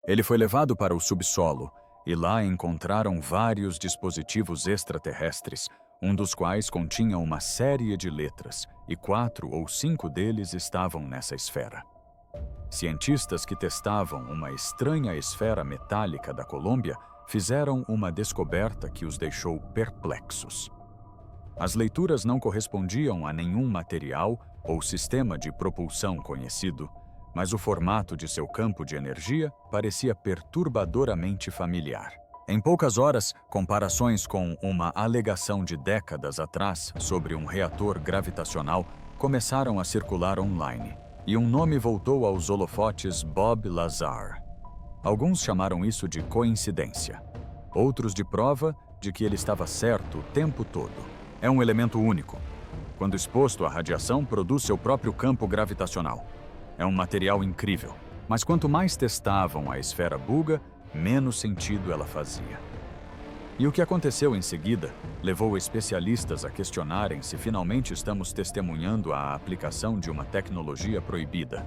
Ele foi levado para o subsolo e lá encontraram vários dispositivos extraterrestres, um dos quais continha uma série de letras, e 4 ou 5 deles estavam nessa esfera. Cientistas que testavam uma estranha esfera metálica da Colômbia fizeram uma descoberta que os deixou perplexos. As leituras não correspondiam a nenhum material ou sistema de propulsão conhecido, mas o formato de seu campo de energia parecia perturbadoramente familiar. Em poucas horas, comparações com uma alegação de décadas atrás sobre um reator gravitacional começaram a circular online, e um nome voltou aos holofotes: Bob Lazar. Alguns chamaram isso de coincidência, outros de prova de que ele estava certo o tempo todo. É um elemento único. Quando exposto à radiação, produz seu próprio campo gravitacional. É um material incrível, mas quanto mais testavam a esfera Buga, menos sentido ela fazia. E o que aconteceu em seguida levou especialistas a questionarem se finalmente estamos testemunhando a aplicação de uma tecnologia proibida.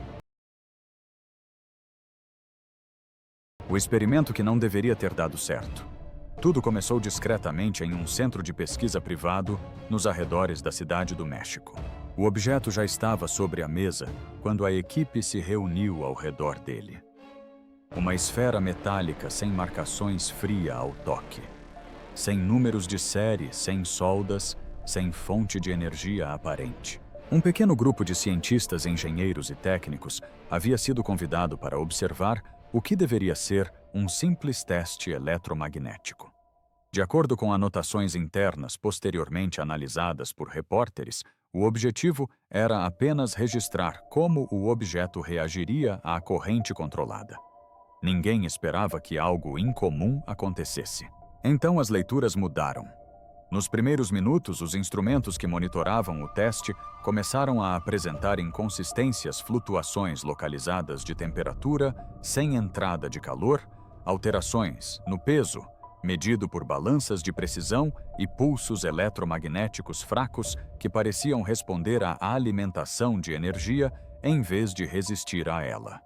O experimento que não deveria ter dado certo. Tudo começou discretamente em um centro de pesquisa privado nos arredores da cidade do México. O objeto já estava sobre a mesa quando a equipe se reuniu ao redor dele. Uma esfera metálica sem marcações fria ao toque. Sem números de série, sem soldas, sem fonte de energia aparente. Um pequeno grupo de cientistas, engenheiros e técnicos havia sido convidado para observar o que deveria ser um simples teste eletromagnético. De acordo com anotações internas posteriormente analisadas por repórteres, o objetivo era apenas registrar como o objeto reagiria à corrente controlada. Ninguém esperava que algo incomum acontecesse. Então as leituras mudaram. Nos primeiros minutos, os instrumentos que monitoravam o teste começaram a apresentar inconsistências, flutuações localizadas de temperatura sem entrada de calor, alterações no peso, medido por balanças de precisão, e pulsos eletromagnéticos fracos que pareciam responder à alimentação de energia em vez de resistir a ela.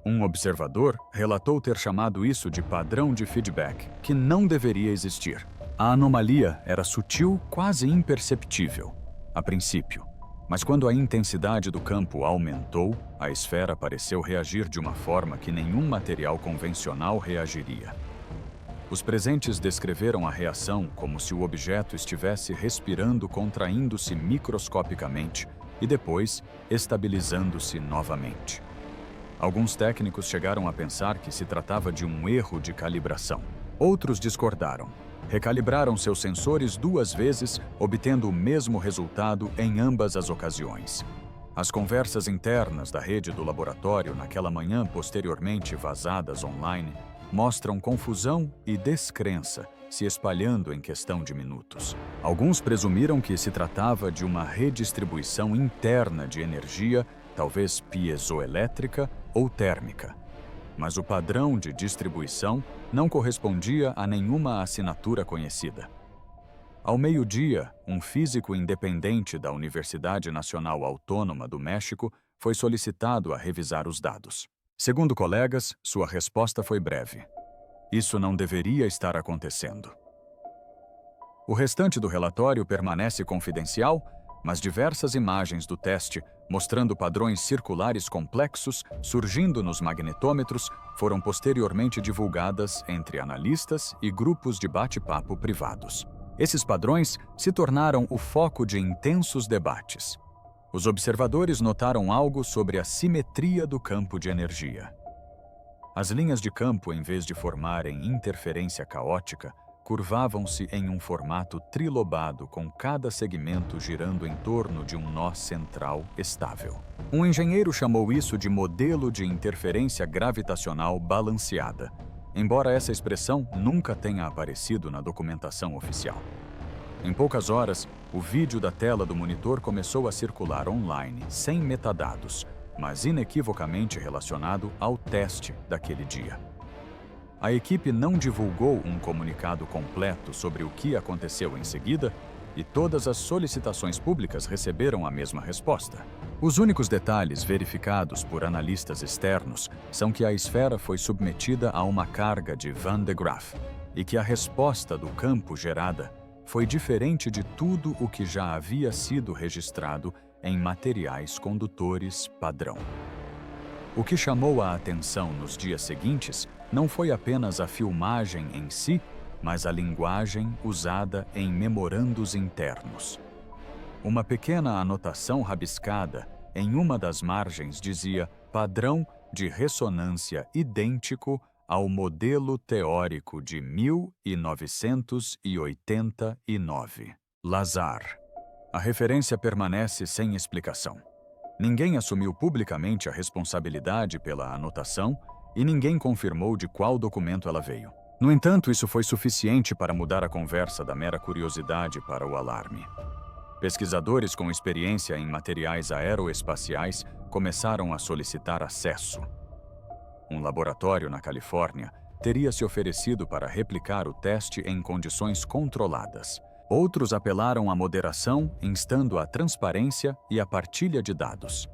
Um observador relatou ter chamado isso de padrão de feedback, que não deveria existir. A anomalia era sutil, quase imperceptível, a princípio. Mas quando a intensidade do campo aumentou, a esfera pareceu reagir de uma forma que nenhum material convencional reagiria. Os presentes descreveram a reação como se o objeto estivesse respirando, contraindo-se microscopicamente e depois estabilizando-se novamente. Alguns técnicos chegaram a pensar que se tratava de um erro de calibração. Outros discordaram. Recalibraram seus sensores 2 vezes, obtendo o mesmo resultado em ambas as ocasiões. As conversas internas da rede do laboratório naquela manhã, posteriormente vazadas online, mostram confusão e descrença se espalhando em questão de minutos. Alguns presumiram que se tratava de uma redistribuição interna de energia, talvez piezoelétrica ou térmica. Mas o padrão de distribuição não correspondia a nenhuma assinatura conhecida. Ao meio-dia, um físico independente da Universidade Nacional Autônoma do México foi solicitado a revisar os dados. Segundo colegas, sua resposta foi breve. Isso não deveria estar acontecendo. O restante do relatório permanece confidencial, mas diversas imagens do teste, mostrando padrões circulares complexos surgindo nos magnetômetros, foram posteriormente divulgadas entre analistas e grupos de bate-papo privados. Esses padrões se tornaram o foco de intensos debates. Os observadores notaram algo sobre a simetria do campo de energia. As linhas de campo, em vez de formarem interferência caótica, curvavam-se em um formato trilobado, com cada segmento girando em torno de um nó central estável. Um engenheiro chamou isso de modelo de interferência gravitacional balanceada, embora essa expressão nunca tenha aparecido na documentação oficial. Em poucas horas, o vídeo da tela do monitor começou a circular online, sem metadados, mas inequivocamente relacionado ao teste daquele dia. A equipe não divulgou um comunicado completo sobre o que aconteceu em seguida, e todas as solicitações públicas receberam a mesma resposta. Os únicos detalhes verificados por analistas externos são que a esfera foi submetida a uma carga de Van de Graaff e que a resposta do campo gerada foi diferente de tudo o que já havia sido registrado em materiais condutores padrão. O que chamou a atenção nos dias seguintes não foi apenas a filmagem em si, mas a linguagem usada em memorandos internos. Uma pequena anotação rabiscada em uma das margens dizia padrão de ressonância idêntico ao modelo teórico de 1989. Lazar. A referência permanece sem explicação. Ninguém assumiu publicamente a responsabilidade pela anotação e ninguém confirmou de qual documento ela veio. No entanto, isso foi suficiente para mudar a conversa da mera curiosidade para o alarme. Pesquisadores com experiência em materiais aeroespaciais começaram a solicitar acesso. Um laboratório na Califórnia teria se oferecido para replicar o teste em condições controladas. Outros apelaram à moderação, instando a transparência e a partilha de dados.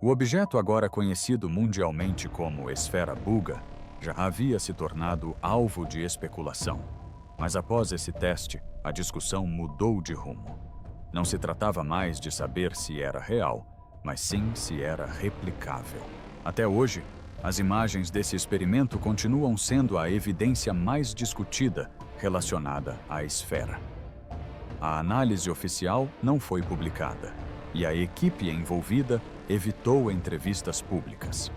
O objeto, agora conhecido mundialmente como Esfera Buga, já havia se tornado alvo de especulação. Mas após esse teste, a discussão mudou de rumo. Não se tratava mais de saber se era real, mas sim se era replicável. Até hoje, as imagens desse experimento continuam sendo a evidência mais discutida relacionada à esfera. A análise oficial não foi publicada, e a equipe envolvida evitou entrevistas públicas.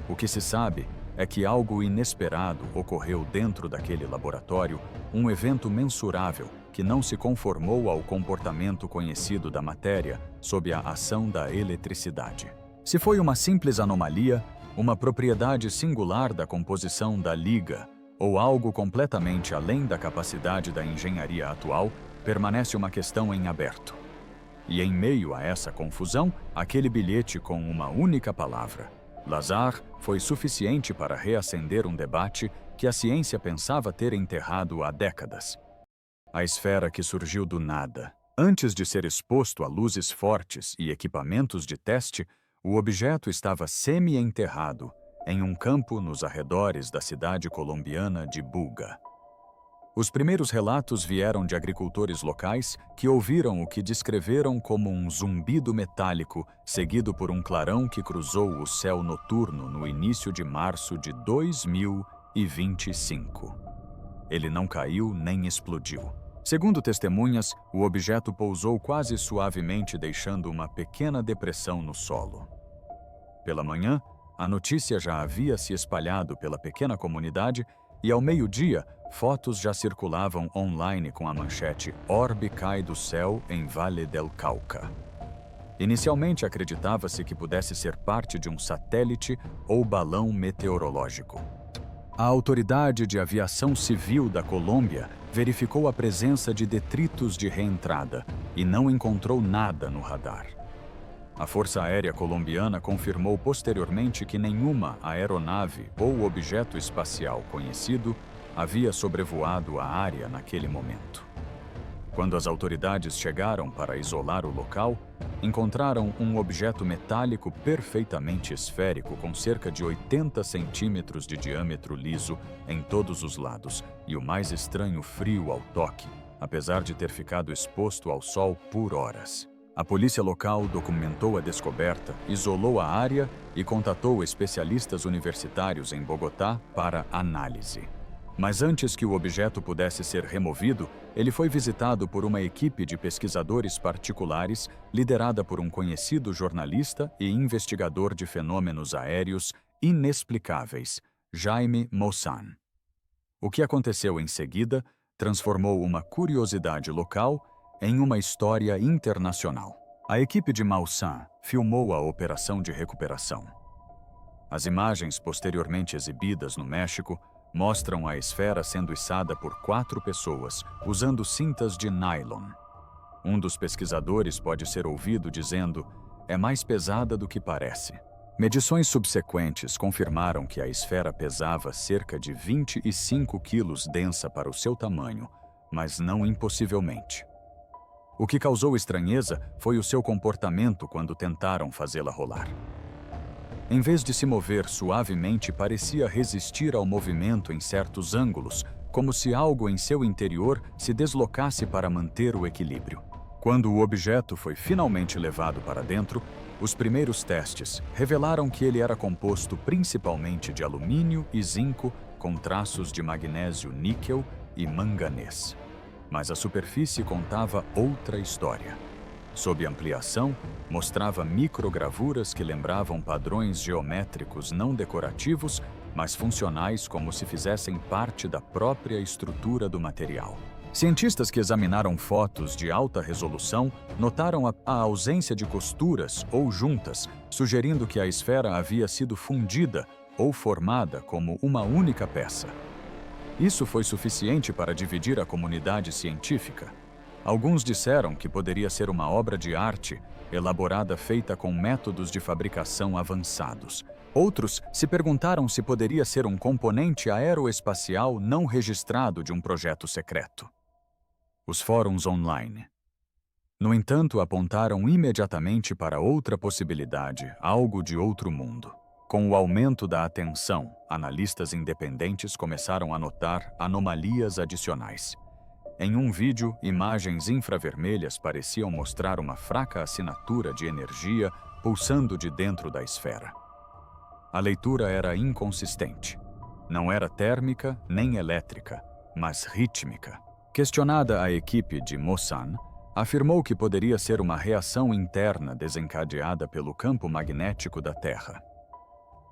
O que se sabe é que algo inesperado ocorreu dentro daquele laboratório, um evento mensurável que não se conformou ao comportamento conhecido da matéria sob a ação da eletricidade. Se foi uma simples anomalia, uma propriedade singular da composição da liga, ou algo completamente além da capacidade da engenharia atual, permanece uma questão em aberto. E em meio a essa confusão, aquele bilhete com uma única palavra, Lazar, foi suficiente para reacender um debate que a ciência pensava ter enterrado há décadas. A esfera que surgiu do nada. Antes de ser exposto a luzes fortes e equipamentos de teste, o objeto estava semi-enterrado em um campo nos arredores da cidade colombiana de Buga. Os primeiros relatos vieram de agricultores locais que ouviram o que descreveram como um zumbido metálico seguido por um clarão que cruzou o céu noturno no início de março de 2025. Ele não caiu nem explodiu. Segundo testemunhas, o objeto pousou quase suavemente, deixando uma pequena depressão no solo. Pela manhã, a notícia já havia se espalhado pela pequena comunidade e, ao meio-dia, fotos já circulavam online com a manchete "Orbe cai do céu em Valle del Cauca". Inicialmente acreditava-se que pudesse ser parte de um satélite ou balão meteorológico. A Autoridade de Aviação Civil da Colômbia verificou a presença de detritos de reentrada e não encontrou nada no radar. A Força Aérea Colombiana confirmou posteriormente que nenhuma aeronave ou objeto espacial conhecido havia sobrevoado a área naquele momento. Quando as autoridades chegaram para isolar o local, encontraram um objeto metálico perfeitamente esférico com cerca de 80 centímetros de diâmetro liso em todos os lados e o mais estranho frio ao toque, apesar de ter ficado exposto ao sol por horas. A polícia local documentou a descoberta, isolou a área e contatou especialistas universitários em Bogotá para análise. Mas antes que o objeto pudesse ser removido, ele foi visitado por uma equipe de pesquisadores particulares liderada por um conhecido jornalista e investigador de fenômenos aéreos inexplicáveis, Jaime Maussan. O que aconteceu em seguida transformou uma curiosidade local em uma história internacional. A equipe de Maussan filmou a operação de recuperação. As imagens posteriormente exibidas no México mostram a esfera sendo içada por 4 pessoas, usando cintas de nylon. Um dos pesquisadores pode ser ouvido dizendo: "É mais pesada do que parece". Medições subsequentes confirmaram que a esfera pesava cerca de 25 quilos densa para o seu tamanho, mas não impossivelmente. O que causou estranheza foi o seu comportamento quando tentaram fazê-la rolar. Em vez de se mover suavemente, parecia resistir ao movimento em certos ângulos, como se algo em seu interior se deslocasse para manter o equilíbrio. Quando o objeto foi finalmente levado para dentro, os primeiros testes revelaram que ele era composto principalmente de alumínio e zinco, com traços de magnésio, níquel e manganês. Mas a superfície contava outra história. Sob ampliação, mostrava microgravuras que lembravam padrões geométricos não decorativos, mas funcionais, como se fizessem parte da própria estrutura do material. Cientistas que examinaram fotos de alta resolução notaram a ausência de costuras ou juntas, sugerindo que a esfera havia sido fundida ou formada como uma única peça. Isso foi suficiente para dividir a comunidade científica. Alguns disseram que poderia ser uma obra de arte elaborada feita com métodos de fabricação avançados. Outros se perguntaram se poderia ser um componente aeroespacial não registrado de um projeto secreto. Os fóruns online, no entanto, apontaram imediatamente para outra possibilidade, algo de outro mundo. Com o aumento da atenção, analistas independentes começaram a notar anomalias adicionais. Em um vídeo, imagens infravermelhas pareciam mostrar uma fraca assinatura de energia pulsando de dentro da esfera. A leitura era inconsistente. Não era térmica nem elétrica, mas rítmica. Questionada, a equipe de Mosan afirmou que poderia ser uma reação interna desencadeada pelo campo magnético da Terra.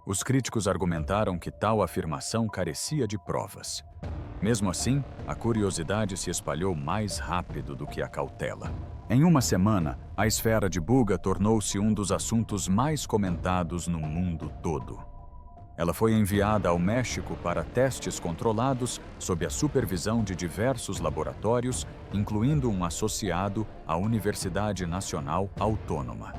Os críticos argumentaram que tal afirmação carecia de provas. Mesmo assim, a curiosidade se espalhou mais rápido do que a cautela. Em uma semana, a esfera de Buga tornou-se um dos assuntos mais comentados no mundo todo. Ela foi enviada ao México para testes controlados sob a supervisão de diversos laboratórios, incluindo um associado à Universidade Nacional Autônoma.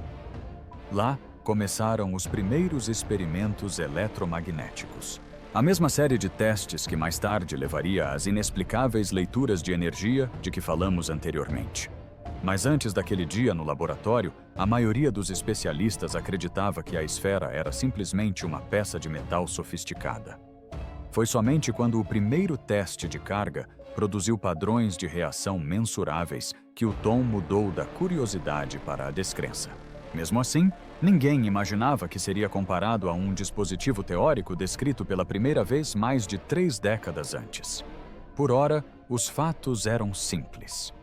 Lá, começaram os primeiros experimentos eletromagnéticos. A mesma série de testes que mais tarde levaria às inexplicáveis leituras de energia de que falamos anteriormente. Mas antes daquele dia no laboratório, a maioria dos especialistas acreditava que a esfera era simplesmente uma peça de metal sofisticada. Foi somente quando o primeiro teste de carga produziu padrões de reação mensuráveis que o tom mudou da curiosidade para a descrença. Mesmo assim, ninguém imaginava que seria comparado a um dispositivo teórico descrito pela primeira vez mais de 3 décadas antes. Por ora, os fatos eram simples.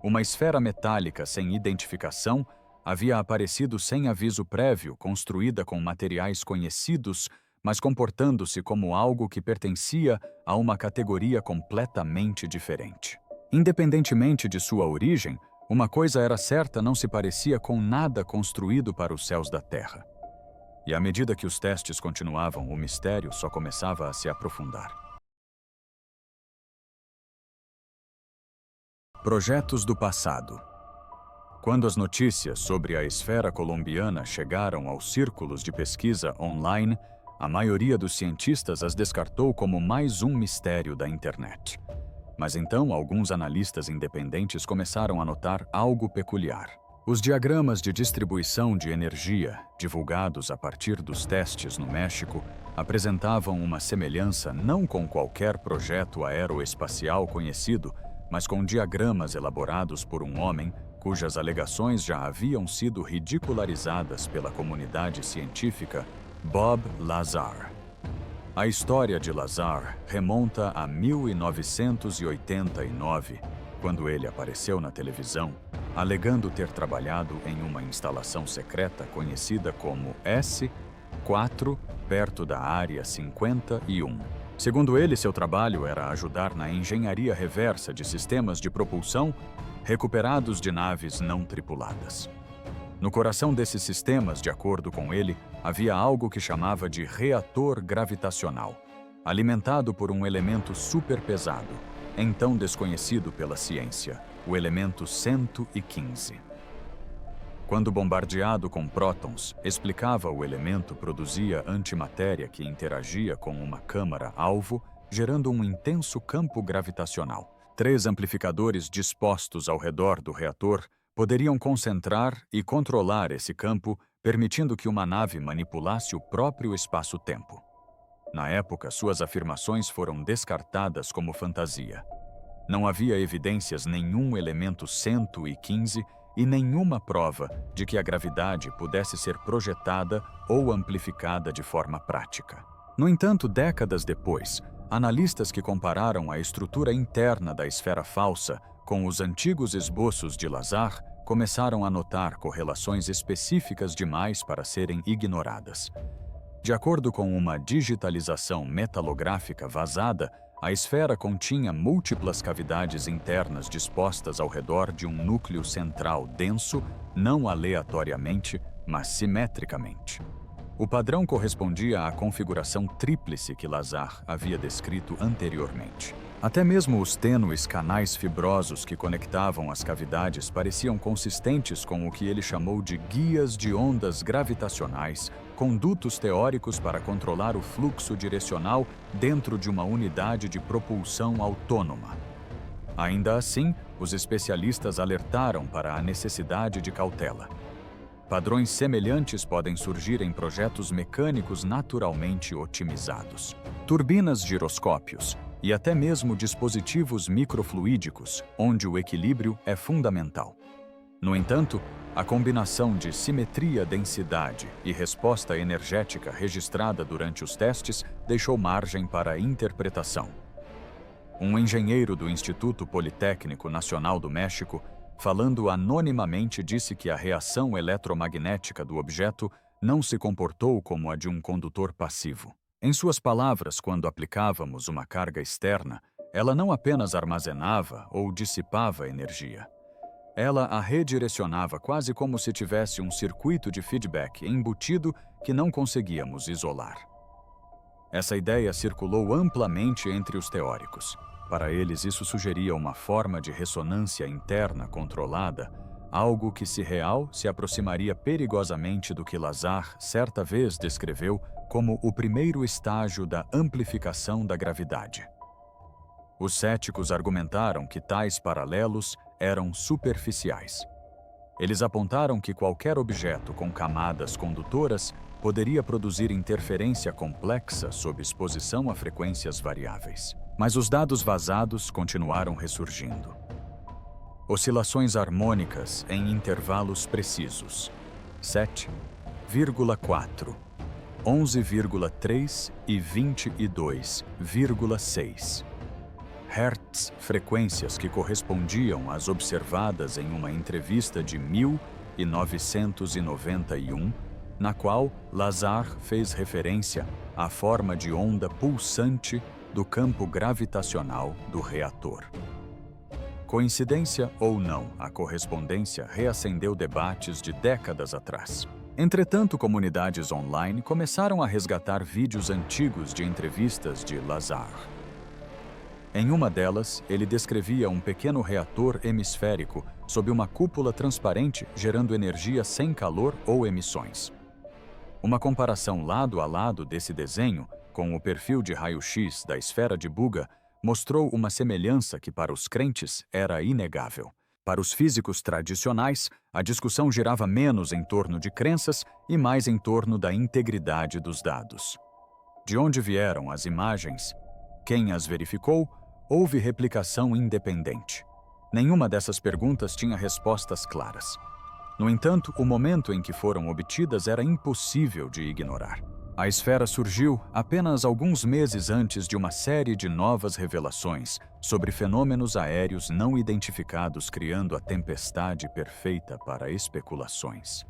Uma esfera metálica sem identificação havia aparecido sem aviso prévio, construída com materiais conhecidos, mas comportando-se como algo que pertencia a uma categoria completamente diferente. Independentemente de sua origem, uma coisa era certa: não se parecia com nada construído para os céus da Terra. E à medida que os testes continuavam, o mistério só começava a se aprofundar. Projetos do passado. Quando as notícias sobre a esfera colombiana chegaram aos círculos de pesquisa online, a maioria dos cientistas as descartou como mais um mistério da internet. Mas então, alguns analistas independentes começaram a notar algo peculiar. Os diagramas de distribuição de energia, divulgados a partir dos testes no México, apresentavam uma semelhança não com qualquer projeto aeroespacial conhecido, mas com diagramas elaborados por um homem cujas alegações já haviam sido ridicularizadas pela comunidade científica, Bob Lazar. A história de Lazar remonta a 1989, quando ele apareceu na televisão, alegando ter trabalhado em uma instalação secreta conhecida como S4, perto da Área 51. Segundo ele, seu trabalho era ajudar na engenharia reversa de sistemas de propulsão recuperados de naves não tripuladas. No coração desses sistemas, de acordo com ele, havia algo que chamava de reator gravitacional, alimentado por um elemento superpesado, então desconhecido pela ciência, o elemento 115. Quando bombardeado com prótons, explicava, o elemento produzia antimatéria que interagia com uma câmara-alvo, gerando um intenso campo gravitacional. 3 amplificadores dispostos ao redor do reator poderiam concentrar e controlar esse campo, permitindo que uma nave manipulasse o próprio espaço-tempo. Na época, suas afirmações foram descartadas como fantasia. Não havia evidências nenhum elemento 115 e nenhuma prova de que a gravidade pudesse ser projetada ou amplificada de forma prática. No entanto, décadas depois, analistas que compararam a estrutura interna da esfera falsa com os antigos esboços de Lazar começaram a notar correlações específicas demais para serem ignoradas. De acordo com uma digitalização metalográfica vazada, a esfera continha múltiplas cavidades internas dispostas ao redor de um núcleo central denso, não aleatoriamente, mas simetricamente. O padrão correspondia à configuração tríplice que Lazar havia descrito anteriormente. Até mesmo os tênues canais fibrosos que conectavam as cavidades pareciam consistentes com o que ele chamou de guias de ondas gravitacionais, condutos teóricos para controlar o fluxo direcional dentro de uma unidade de propulsão autônoma. Ainda assim, os especialistas alertaram para a necessidade de cautela. Padrões semelhantes podem surgir em projetos mecânicos naturalmente otimizados. Turbinas giroscópios e até mesmo dispositivos microfluídicos, onde o equilíbrio é fundamental. No entanto, a combinação de simetria, densidade e resposta energética registrada durante os testes deixou margem para interpretação. Um engenheiro do Instituto Politécnico Nacional do México, falando anonimamente, disse que a reação eletromagnética do objeto não se comportou como a de um condutor passivo. Em suas palavras, quando aplicávamos uma carga externa, ela não apenas armazenava ou dissipava energia. Ela a redirecionava quase como se tivesse um circuito de feedback embutido que não conseguíamos isolar. Essa ideia circulou amplamente entre os teóricos. Para eles, isso sugeria uma forma de ressonância interna controlada, algo que, se real, se aproximaria perigosamente do que Lazar certa vez descreveu como o primeiro estágio da amplificação da gravidade. Os céticos argumentaram que tais paralelos eram superficiais. Eles apontaram que qualquer objeto com camadas condutoras poderia produzir interferência complexa sob exposição a frequências variáveis. Mas os dados vazados continuaram ressurgindo. Oscilações harmônicas em intervalos precisos: 7,4, 11,3 e 22,6 Hz, frequências que correspondiam às observadas em uma entrevista de 1991, na qual Lazar fez referência à forma de onda pulsante do campo gravitacional do reator. Coincidência ou não, a correspondência reacendeu debates de décadas atrás. Entretanto, comunidades online começaram a resgatar vídeos antigos de entrevistas de Lazar. Em uma delas, ele descrevia um pequeno reator hemisférico sob uma cúpula transparente gerando energia sem calor ou emissões. Uma comparação lado a lado desse desenho com o perfil de raio-x da esfera de Buga mostrou uma semelhança que para os crentes era inegável. Para os físicos tradicionais, a discussão girava menos em torno de crenças e mais em torno da integridade dos dados. De onde vieram as imagens? Quem as verificou? Houve replicação independente? Nenhuma dessas perguntas tinha respostas claras. No entanto, o momento em que foram obtidas era impossível de ignorar. A esfera surgiu apenas alguns meses antes de uma série de novas revelações sobre fenômenos aéreos não identificados, criando a tempestade perfeita para especulações.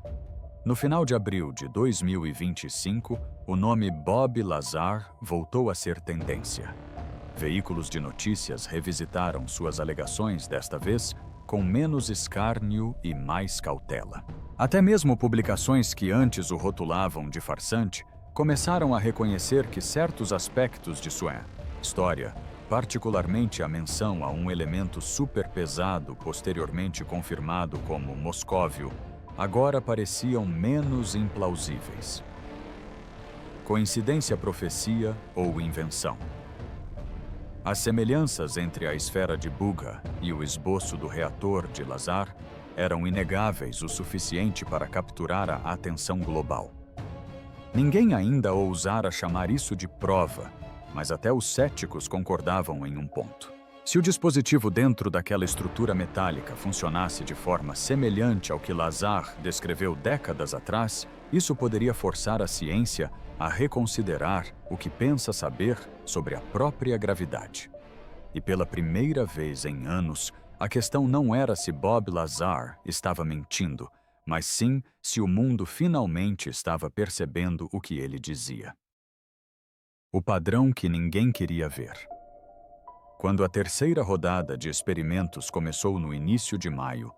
No final de abril de 2025, o nome Bob Lazar voltou a ser tendência. Veículos de notícias revisitaram suas alegações, desta vez com menos escárnio e mais cautela. Até mesmo publicações que antes o rotulavam de farsante começaram a reconhecer que certos aspectos de sua história, particularmente a menção a um elemento superpesado posteriormente confirmado como moscóvio, agora pareciam menos implausíveis. Coincidência, profecia ou invenção? As semelhanças entre a esfera de Buga e o esboço do reator de Lazar eram inegáveis o suficiente para capturar a atenção global. Ninguém ainda ousara chamar isso de prova, mas até os céticos concordavam em um ponto. Se o dispositivo dentro daquela estrutura metálica funcionasse de forma semelhante ao que Lazar descreveu décadas atrás, isso poderia forçar a ciência a reconsiderar o que pensa saber sobre a própria gravidade. E pela primeira vez em anos, a questão não era se Bob Lazar estava mentindo, mas sim se o mundo finalmente estava percebendo o que ele dizia. O padrão que ninguém queria ver. Quando a terceira rodada de experimentos começou no início de maio,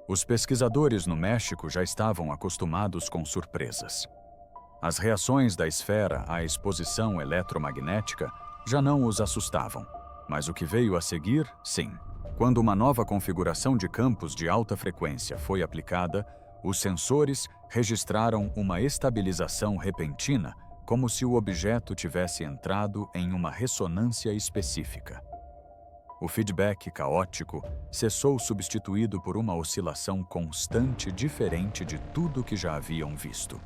os pesquisadores no México já estavam acostumados com surpresas. As reações da esfera à exposição eletromagnética já não os assustavam, mas o que veio a seguir, sim. Quando uma nova configuração de campos de alta frequência foi aplicada, os sensores registraram uma estabilização repentina, como se o objeto tivesse entrado em uma ressonância específica. O feedback caótico cessou, substituído por uma oscilação constante diferente de tudo que já haviam visto.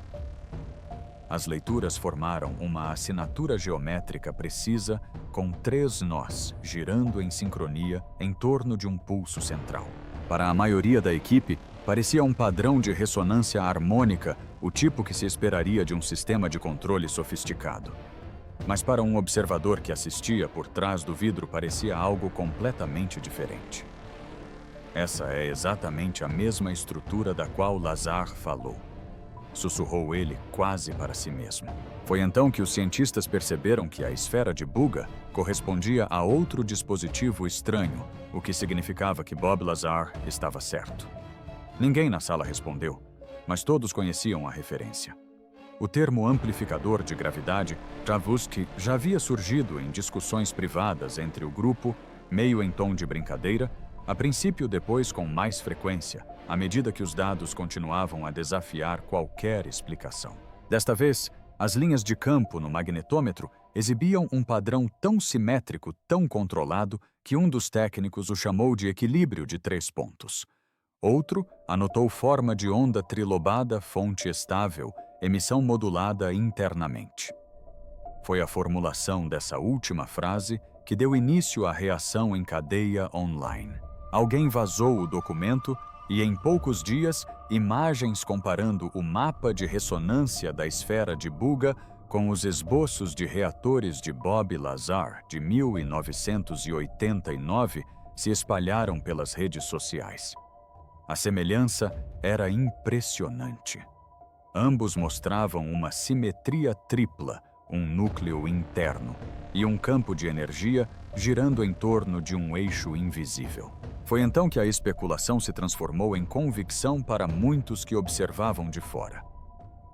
As leituras formaram uma assinatura geométrica precisa com 3 nós girando em sincronia em torno de um pulso central. Para a maioria da equipe, parecia um padrão de ressonância harmônica, o tipo que se esperaria de um sistema de controle sofisticado. Mas para um observador que assistia por trás do vidro parecia algo completamente diferente. Essa é exatamente a mesma estrutura da qual Lazar falou. Sussurrou ele quase para si mesmo. Foi então que os cientistas perceberam que a esfera de Buga correspondia a outro dispositivo estranho, o que significava que Bob Lazar estava certo. Ninguém na sala respondeu, mas todos conheciam a referência. O termo amplificador de gravidade, Javuski, já havia surgido em discussões privadas entre o grupo, meio em tom de brincadeira, a princípio depois com mais frequência, à medida que os dados continuavam a desafiar qualquer explicação. Desta vez, as linhas de campo no magnetômetro exibiam um padrão tão simétrico, tão controlado, que um dos técnicos o chamou de equilíbrio de 3 pontos. Outro anotou forma de onda trilobada, fonte estável, emissão modulada internamente. Foi a formulação dessa última frase que deu início à reação em cadeia online. Alguém vazou o documento e, em poucos dias, imagens comparando o mapa de ressonância da esfera de Buga com os esboços de reatores de Bob Lazar de 1989 se espalharam pelas redes sociais. A semelhança era impressionante. Ambos mostravam uma simetria tripla, um núcleo interno e um campo de energia girando em torno de um eixo invisível. Foi então que a especulação se transformou em convicção para muitos que observavam de fora.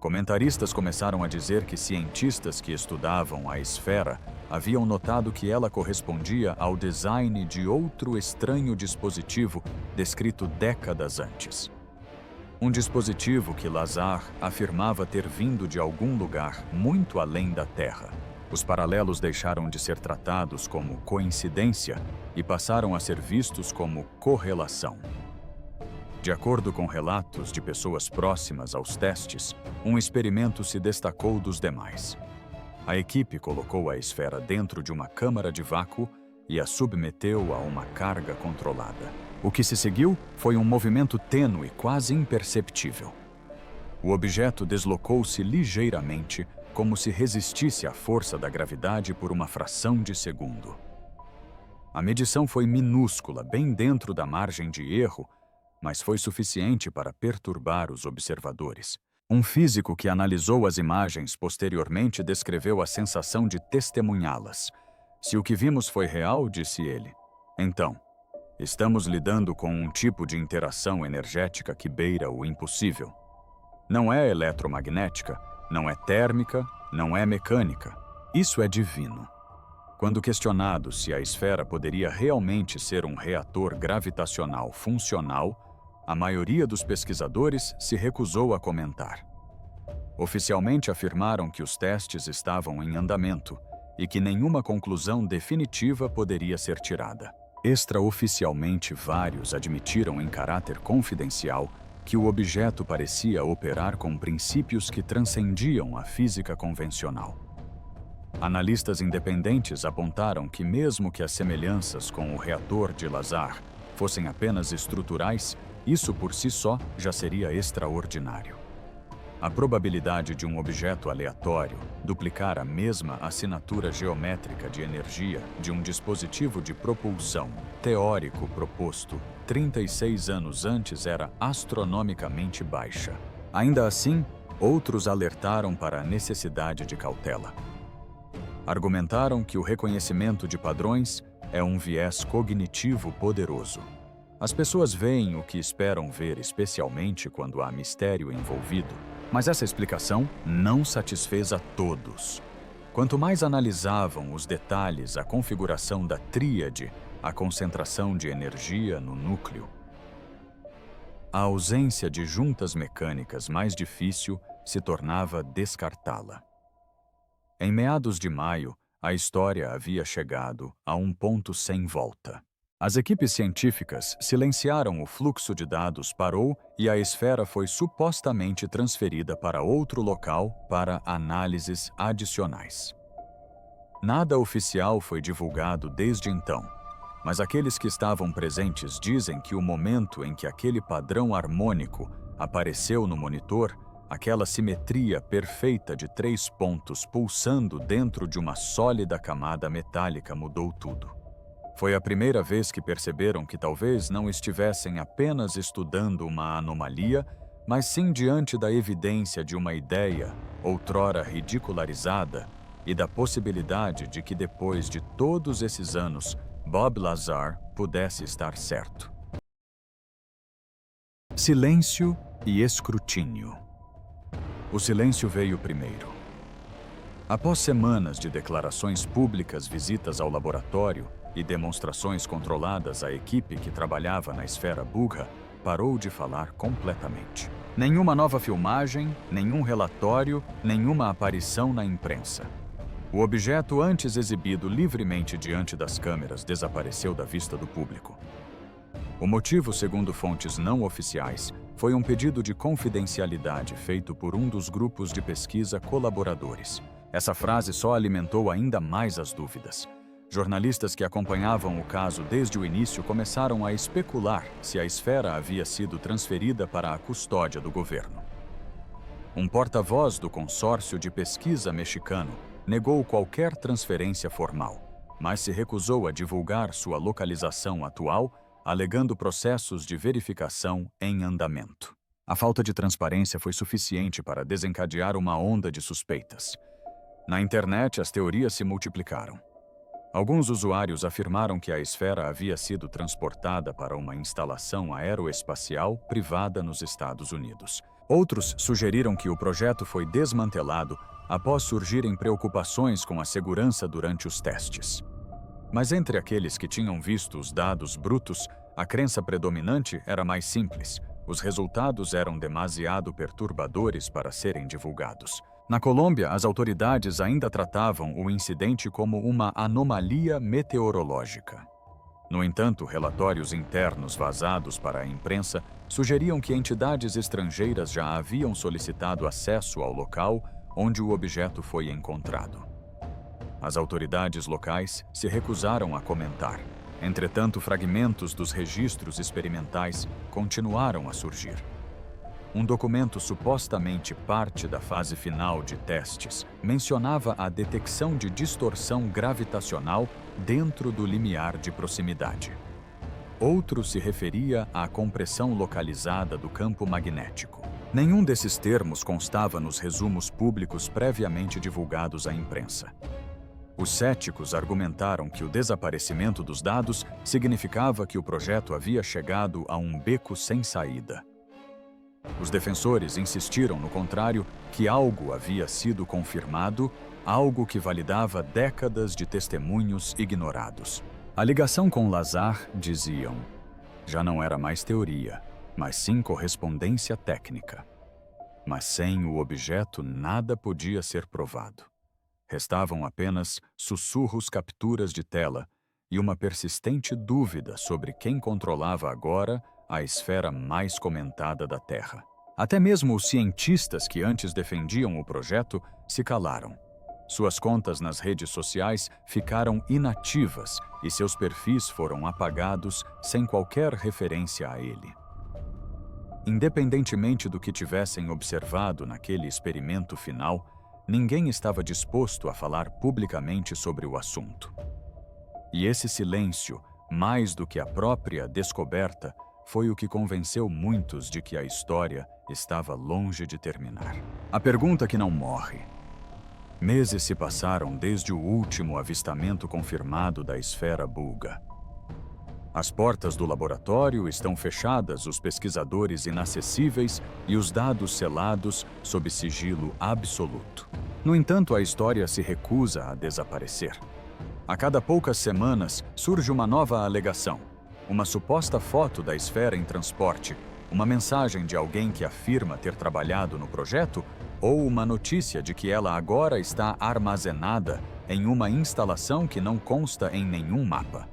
Comentaristas começaram a dizer que cientistas que estudavam a esfera haviam notado que ela correspondia ao design de outro estranho dispositivo descrito décadas antes. Um dispositivo que Lazar afirmava ter vindo de algum lugar muito além da Terra. Os paralelos deixaram de ser tratados como coincidência e passaram a ser vistos como correlação. De acordo com relatos de pessoas próximas aos testes, um experimento se destacou dos demais. A equipe colocou a esfera dentro de uma câmara de vácuo e a submeteu a uma carga controlada. O que se seguiu foi um movimento tênue, quase imperceptível. O objeto deslocou-se ligeiramente, como se resistisse à força da gravidade por uma fração de segundo. A medição foi minúscula, bem dentro da margem de erro, mas foi suficiente para perturbar os observadores. Um físico que analisou as imagens posteriormente descreveu a sensação de testemunhá-las. Se o que vimos foi real, disse ele, então, estamos lidando com um tipo de interação energética que beira o impossível. Não é eletromagnética, não é térmica, não é mecânica. Isso é divino. Quando questionado se a esfera poderia realmente ser um reator gravitacional funcional, a maioria dos pesquisadores se recusou a comentar. Oficialmente afirmaram que os testes estavam em andamento e que nenhuma conclusão definitiva poderia ser tirada. Extraoficialmente, vários admitiram em caráter confidencial que o objeto parecia operar com princípios que transcendiam a física convencional. Analistas independentes apontaram que, mesmo que as semelhanças com o reator de Lazar fossem apenas estruturais, isso por si só já seria extraordinário. A probabilidade de um objeto aleatório duplicar a mesma assinatura geométrica de energia de um dispositivo de propulsão teórico proposto 36 anos antes era astronomicamente baixa. Ainda assim, outros alertaram para a necessidade de cautela. Argumentaram que o reconhecimento de padrões é um viés cognitivo poderoso. As pessoas veem o que esperam ver, especialmente quando há mistério envolvido. Mas essa explicação não satisfez a todos. Quanto mais analisavam os detalhes, a configuração da tríade, a concentração de energia no núcleo, a ausência de juntas mecânicas mais difícil se tornava descartá-la. Em meados de maio, a história havia chegado a um ponto sem volta. As equipes científicas silenciaram, o fluxo de dados parou e a esfera foi supostamente transferida para outro local para análises adicionais. Nada oficial foi divulgado desde então, mas aqueles que estavam presentes dizem que o momento em que aquele padrão harmônico apareceu no monitor, aquela simetria perfeita de 3 pontos pulsando dentro de uma sólida camada metálica, mudou tudo. Foi a primeira vez que perceberam que talvez não estivessem apenas estudando uma anomalia, mas sim diante da evidência de uma ideia, outrora ridicularizada, e da possibilidade de que depois de todos esses anos, Bob Lazar pudesse estar certo. Silêncio e escrutínio. O silêncio veio primeiro. Após semanas de declarações públicas, visitas ao laboratório e demonstrações controladas, a equipe que trabalhava na esfera Bugha parou de falar completamente. Nenhuma nova filmagem, nenhum relatório, nenhuma aparição na imprensa. O objeto antes exibido livremente diante das câmeras desapareceu da vista do público. O motivo, segundo fontes não oficiais, foi um pedido de confidencialidade feito por um dos grupos de pesquisa colaboradores. Essa frase só alimentou ainda mais as dúvidas. Jornalistas que acompanhavam o caso desde o início começaram a especular se a esfera havia sido transferida para a custódia do governo. Um porta-voz do consórcio de pesquisa mexicano negou qualquer transferência formal, mas se recusou a divulgar sua localização atual, alegando processos de verificação em andamento. A falta de transparência foi suficiente para desencadear uma onda de suspeitas. Na internet, as teorias se multiplicaram. Alguns usuários afirmaram que a esfera havia sido transportada para uma instalação aeroespacial privada nos Estados Unidos. Outros sugeriram que o projeto foi desmantelado após surgirem preocupações com a segurança durante os testes. Mas entre aqueles que tinham visto os dados brutos, a crença predominante era mais simples. Os resultados eram demasiado perturbadores para serem divulgados. Na Colômbia, as autoridades ainda tratavam o incidente como uma anomalia meteorológica. No entanto, relatórios internos vazados para a imprensa sugeriam que entidades estrangeiras já haviam solicitado acesso ao local onde o objeto foi encontrado. As autoridades locais se recusaram a comentar. Entretanto, fragmentos dos registros experimentais continuaram a surgir. Um documento supostamente parte da fase final de testes mencionava a detecção de distorção gravitacional dentro do limiar de proximidade. Outro se referia à compressão localizada do campo magnético. Nenhum desses termos constava nos resumos públicos previamente divulgados à imprensa. Os céticos argumentaram que o desaparecimento dos dados significava que o projeto havia chegado a um beco sem saída. Os defensores insistiram, no contrário, que algo havia sido confirmado, algo que validava décadas de testemunhos ignorados. A ligação com Lazar, diziam, já não era mais teoria, mas sim correspondência técnica. Mas sem o objeto nada podia ser provado. Restavam apenas sussurros capturas de tela e uma persistente dúvida sobre quem controlava agora a esfera mais comentada da Terra. Até mesmo os cientistas que antes defendiam o projeto se calaram. Suas contas nas redes sociais ficaram inativas e seus perfis foram apagados sem qualquer referência a ele. Independentemente do que tivessem observado naquele experimento final, ninguém estava disposto a falar publicamente sobre o assunto. E esse silêncio, mais do que a própria descoberta, foi o que convenceu muitos de que a história estava longe de terminar. A pergunta que não morre. Meses se passaram desde o último avistamento confirmado da esfera Bulga. As portas do laboratório estão fechadas, os pesquisadores inacessíveis e os dados selados sob sigilo absoluto. No entanto, a história se recusa a desaparecer. A cada poucas semanas surge uma nova alegação, uma suposta foto da esfera em transporte, uma mensagem de alguém que afirma ter trabalhado no projeto ou uma notícia de que ela agora está armazenada em uma instalação que não consta em nenhum mapa.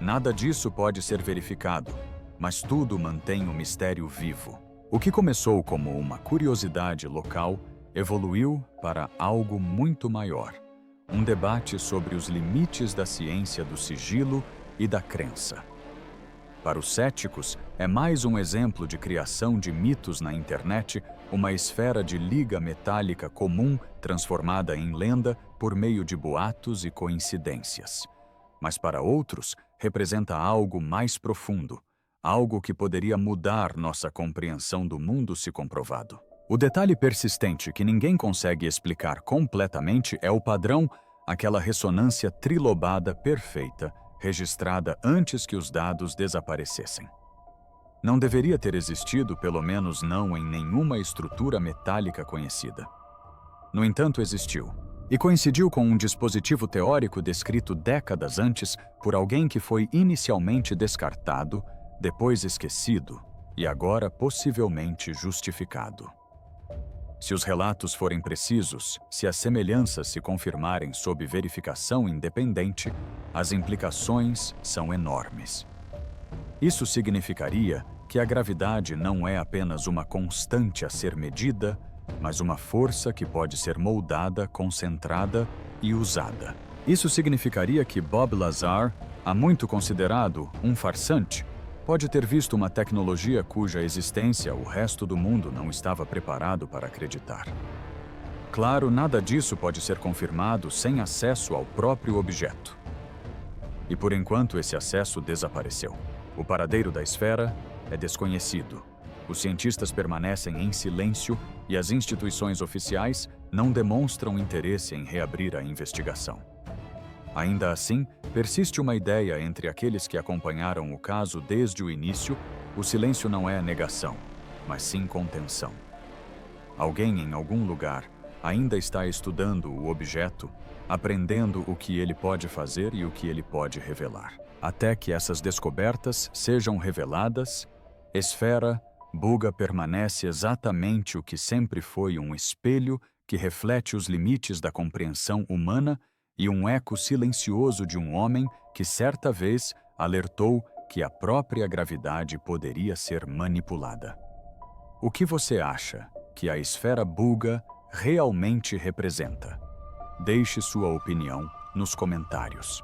Nada disso pode ser verificado, mas tudo mantém o mistério vivo. O que começou como uma curiosidade local evoluiu para algo muito maior. Um debate sobre os limites da ciência do sigilo e da crença. Para os céticos, é mais um exemplo de criação de mitos na internet, uma esfera de liga metálica comum transformada em lenda por meio de boatos e coincidências. Mas para outros, representa algo mais profundo, algo que poderia mudar nossa compreensão do mundo se comprovado. O detalhe persistente que ninguém consegue explicar completamente é o padrão, aquela ressonância trilobada perfeita, registrada antes que os dados desaparecessem. Não deveria ter existido, pelo menos não em nenhuma estrutura metálica conhecida. No entanto, existiu. E coincidiu com um dispositivo teórico descrito décadas antes por alguém que foi inicialmente descartado, depois esquecido e agora possivelmente justificado. Se os relatos forem precisos, se as semelhanças se confirmarem sob verificação independente, as implicações são enormes. Isso significaria que a gravidade não é apenas uma constante a ser medida, mas uma força que pode ser moldada, concentrada e usada. Isso significaria que Bob Lazar, há muito considerado um farsante, pode ter visto uma tecnologia cuja existência o resto do mundo não estava preparado para acreditar. Claro, nada disso pode ser confirmado sem acesso ao próprio objeto. E por enquanto esse acesso desapareceu. O paradeiro da esfera é desconhecido. Os cientistas permanecem em silêncio e as instituições oficiais não demonstram interesse em reabrir a investigação. Ainda assim, persiste uma ideia entre aqueles que acompanharam o caso desde o início: o silêncio não é negação, mas sim contenção. Alguém em algum lugar ainda está estudando o objeto, aprendendo o que ele pode fazer e o que ele pode revelar. Até que essas descobertas sejam reveladas, esfera Bulga permanece exatamente o que sempre foi: um espelho que reflete os limites da compreensão humana e um eco silencioso de um homem que certa vez alertou que a própria gravidade poderia ser manipulada. O que você acha que a esfera Bulga realmente representa? Deixe sua opinião nos comentários.